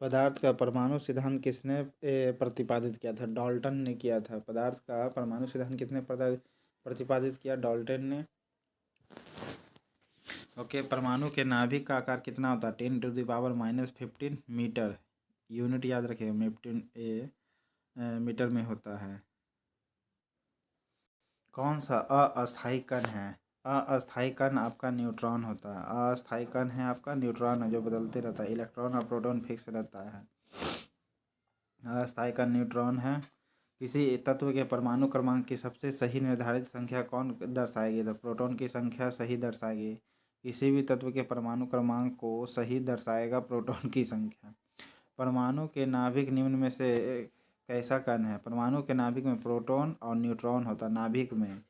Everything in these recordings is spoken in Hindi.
पदार्थ का परमाणु सिद्धांत किसने प्रतिपादित किया था? डाल्टन ने किया था। पदार्थ का परमाणु सिद्धांत किसने प्रतिपादित किया? डाल्टन ने। ओके, परमाणु के नाभिक का आकार कितना होता है? 10⁻⁻15 मीटर। यूनिट याद रखिए, मीटर में होता है। कौन सा अस्थायी कण है? अस्थायी कण आपका न्यूट्रॉन होता है। अस्थायी कण है आपका न्यूट्रॉन है, जो बदलते रहता है। इलेक्ट्रॉन और प्रोटॉन फिक्स रहता है। अस्थायी कण न्यूट्रॉन है। किसी तत्व के परमाणु क्रमांक की सबसे सही निर्धारित संख्या कौन दर्शाएगी? तो प्रोटॉन की संख्या सही दर्शाएगी। किसी भी तत्व के परमाणु क्रमांक को सही दर्शाएगा प्रोटॉन की संख्या। परमाणु के नाभिक निम्न में से कैसा कण है? परमाणु के नाभिक में प्रोटॉन और न्यूट्रॉन होता है। नाभिक में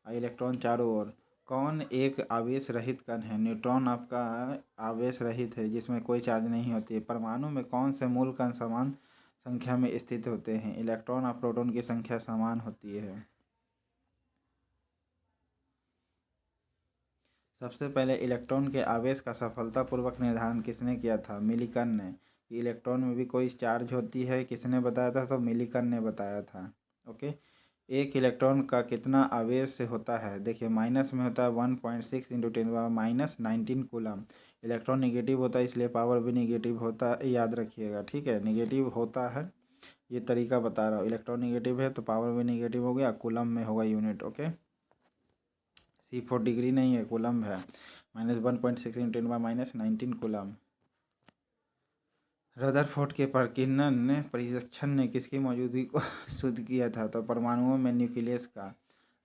इलेक्ट्रॉन चारों ओर। कौन एक आवेश रहित कण है? न्यूट्रॉन आपका आवेश रहित है, जिसमें कोई चार्ज नहीं होती है। परमाणु में कौन से मूल कण समान संख्या में स्थित होते हैं? इलेक्ट्रॉन और प्रोटॉन की संख्या समान होती है। सबसे पहले इलेक्ट्रॉन के आवेश का सफलतापूर्वक निर्धारण किसने किया था? मिलिकन ने। इलेक्ट्रॉन में भी कोई चार्ज होती है, किसने बताया था? तो मिलिकन ने बताया था। ओके, एक इलेक्ट्रॉन का कितना आवेश से होता है? देखिए, माइनस में होता है 1.6 × 10⁻⁻19 कूलम। इलेक्ट्रॉन निगेटिव होता है, इसलिए पावर भी निगेटिव होता है, याद रखिएगा। ठीक है, निगेटिव होता है, ये तरीका बता रहा हूँ। इलेक्ट्रॉन निगेटिव है तो पावर भी निगेटिव हो गया, कूलम में होगा यूनिट। ओके, C4 डिग्री नहीं है, कूलम है। -1.6 × 10⁻⁻19 कूलम। रदरफोर्ड के प्रकीर्णन परीक्षण ने किसकी मौजूदगी को सिद्ध किया था? तो परमाणुओं में न्यूक्लियस का।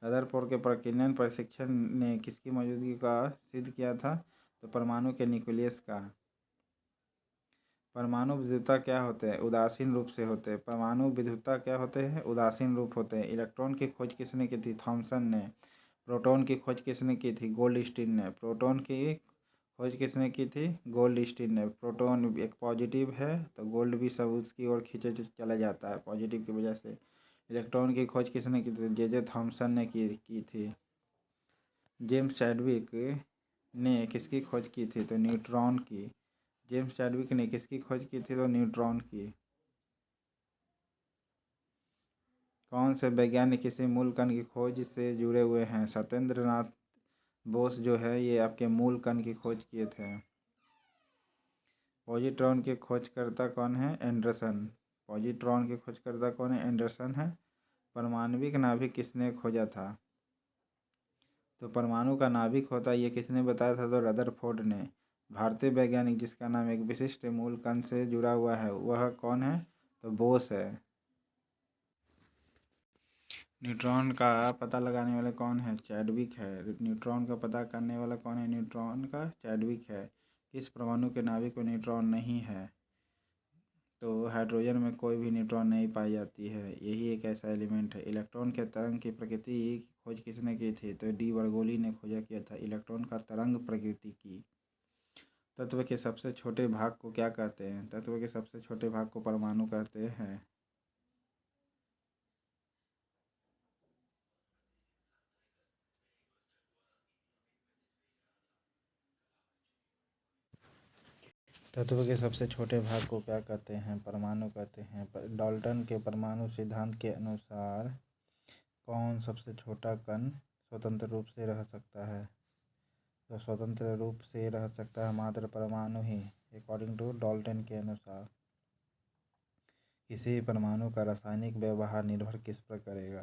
रदरफोर्ड के प्रकीर्णन परीक्षण ने किसकी मौजूदगी का सिद्ध किया था? तो परमाणु के न्यूक्लियस का। परमाणु विद्युतता क्या होते हैं? उदासीन रूप से होते हैं। परमाणु विद्युतता क्या होते हैं? उदासीन रूप होते हैं। इलेक्ट्रॉन की खोज किसने की थी? थॉमसन ने। प्रोटॉन की खोज किसने की थी? गोल्डस्टीन ने। प्रोटॉन की खोज किसने की थी? गोल्डस्टीन ने। प्रोटॉन एक पॉजिटिव है तो गोल्ड भी सब उसकी ओर खींचे चला जाता है पॉजिटिव की वजह से। इलेक्ट्रॉन की खोज किसने की थी? जे थॉमसन ने की थी। जेम्स चैडविक ने किसकी खोज की थी? तो न्यूट्रॉन की। जेम्स चैडविक ने किसकी खोज की थी? तो न्यूट्रॉन की। कौन से वैज्ञानिक किसी मूल कण की खोज से जुड़े हुए हैं? सत्येंद्र नाथ बोस जो है, ये आपके मूल कण की खोज किए थे। पॉजिट्रॉन के खोजकर्ता कौन है? एंडरसन। पॉजिट्रॉन के खोजकर्ता कौन है? एंडरसन है। परमाणविक नाभिक किसने खोजा था? तो परमाणु का नाभिक होता है, ये किसने बताया था? तो रदरफोर्ड ने। भारतीय वैज्ञानिक जिसका नाम एक विशिष्ट मूल कण से जुड़ा हुआ है, वह कौन है? तो बोस है। न्यूट्रॉन का पता लगाने वाले कौन है? चैडविक है। न्यूट्रॉन का पता करने वाला कौन है? न्यूट्रॉन का चैडविक है। किस परमाणु के नाभिक में न्यूट्रॉन नहीं है? तो हाइड्रोजन में कोई भी न्यूट्रॉन नहीं पाई जाती है। यही एक ऐसा एलिमेंट है। इलेक्ट्रॉन के तरंग की प्रकृति की खोज किसने की थी? तो डी बर्गोली ने खोजा किया था इलेक्ट्रॉन का तरंग प्रकृति की। तत्व के सबसे छोटे भाग को क्या कहते हैं? तत्व के सबसे छोटे भाग को परमाणु कहते हैं। तत्व के सबसे छोटे भाग को क्या कहते हैं? परमाणु कहते हैं। डाल्टन के परमाणु सिद्धांत के अनुसार कौन सबसे छोटा कण स्वतंत्र रूप से रह सकता है? तो स्वतंत्र रूप से रह सकता है मात्र परमाणु ही, अकॉर्डिंग टू डाल्टन के अनुसार। किसी परमाणु का रासायनिक व्यवहार निर्भर किस पर करेगा?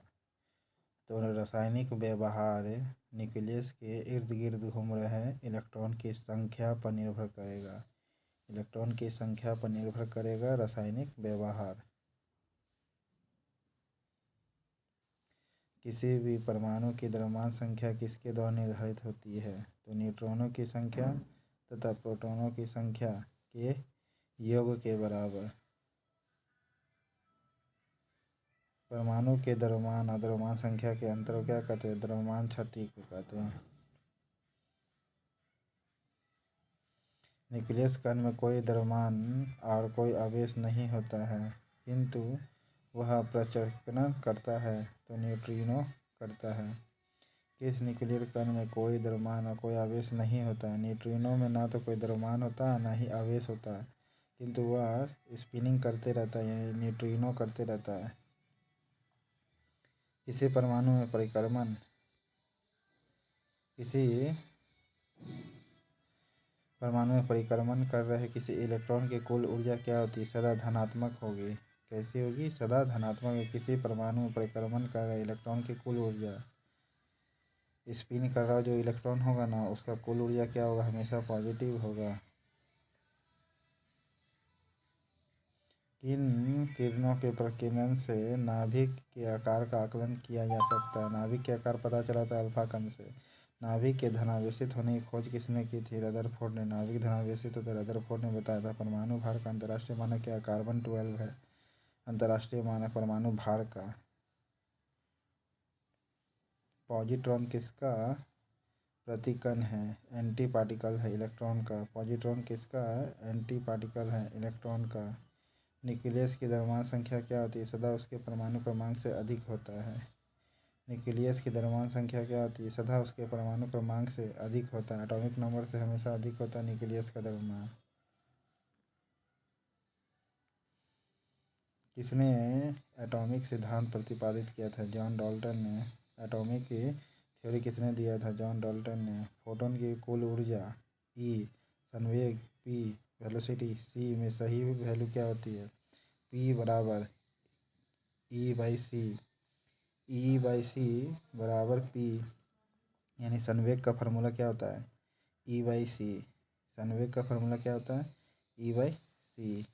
तो रासायनिक व्यवहार न्यूक्लियस के इर्द गिर्द घूम रहे इलेक्ट्रॉन की संख्या पर निर्भर करेगा। इलेक्ट्रॉन की संख्या पर निर्भर करेगा रासायनिक व्यवहार। किसी भी परमाणु की द्रव्यमान संख्या किसके द्वारा निर्धारित होती है? तो न्यूट्रॉनों की संख्या तथा प्रोटॉनों की संख्या के योग के बराबर। परमाणु के द्रव्यमान और द्रव्यमान संख्या के अंतर को क्या कहते हैं? द्रव्यमान क्षति को कहते हैं। न्यूक्लियस कण में कोई द्रव्यमान और कोई आवेश नहीं होता है, किंतु वह प्रचक्रण करता है, तो न्यूट्रिनो करता है। किस न्यूक्लियर कण में कोई द्रव्यमान और कोई आवेश नहीं होता है? न्यूट्रिनो में ना तो कोई द्रव्यमान होता है ना ही आवेश होता है। किंतु वह स्पिनिंग करते रहता है, यानी न्यूट्रिनो करते रहता है। किसी परमाणु में परिक्रमण कर रहे किसी इलेक्ट्रॉन की कुल ऊर्जा क्या होती है? सदा धनात्मक होगी। कैसी होगी? सदा धनात्मक। किसी परमाणु में परिक्रमण कर रहे इलेक्ट्रॉन की कुल ऊर्जा, स्पिन कर रहा जो इलेक्ट्रॉन होगा ना, उसका कुल ऊर्जा क्या होगा? हमेशा पॉजिटिव होगा। किन किरणों के प्रकीर्णन से नाभिक के आकार का आकलन किया जा सकता है? नाभिक के आकार पता चला था अल्फा कण से। नाभिक के धनावेशित होने की खोज किसने की थी? रदरफोर्ड ने। नाभिक धनावेशित होता रदरफोर्ड ने बताया था। परमाणु भार का अंतर्राष्ट्रीय मानक क्या? कार्बन 12 है अंतर्राष्ट्रीय मानक परमाणु भार का। पॉजिट्रॉन किसका प्रतिकण है? एंटी पार्टिकल है इलेक्ट्रॉन का। पॉजिट्रॉन किसका एंटी पार्टिकल है? इलेक्ट्रॉन का। न्यूक्लियस की द्रव्यमान संख्या क्या होती है? सदा उसके परमाणु क्रमांक से अधिक होता है। न्यूक्लियस की द्रव्यमान संख्या क्या होती है? सदा उसके परमाणु क्रमांक से अधिक होता है। एटॉमिक नंबर से हमेशा अधिक होता है न्यूक्लियस का द्रव्यमान। किसने एटॉमिक सिद्धांत प्रतिपादित किया था? जॉन डाल्टन ने। एटॉमिक की थ्योरी किसने दिया था? जॉन डाल्टन ने। फोटोन की कुल ऊर्जा E, संवेग P, वेलोसिटी C में सही वैल्यू क्या होती है? P बराबर E/c। E/c बराबर P, यानी संवेग का फार्मूला क्या होता है? E/c। संवेग का फार्मूला क्या होता है? E/c।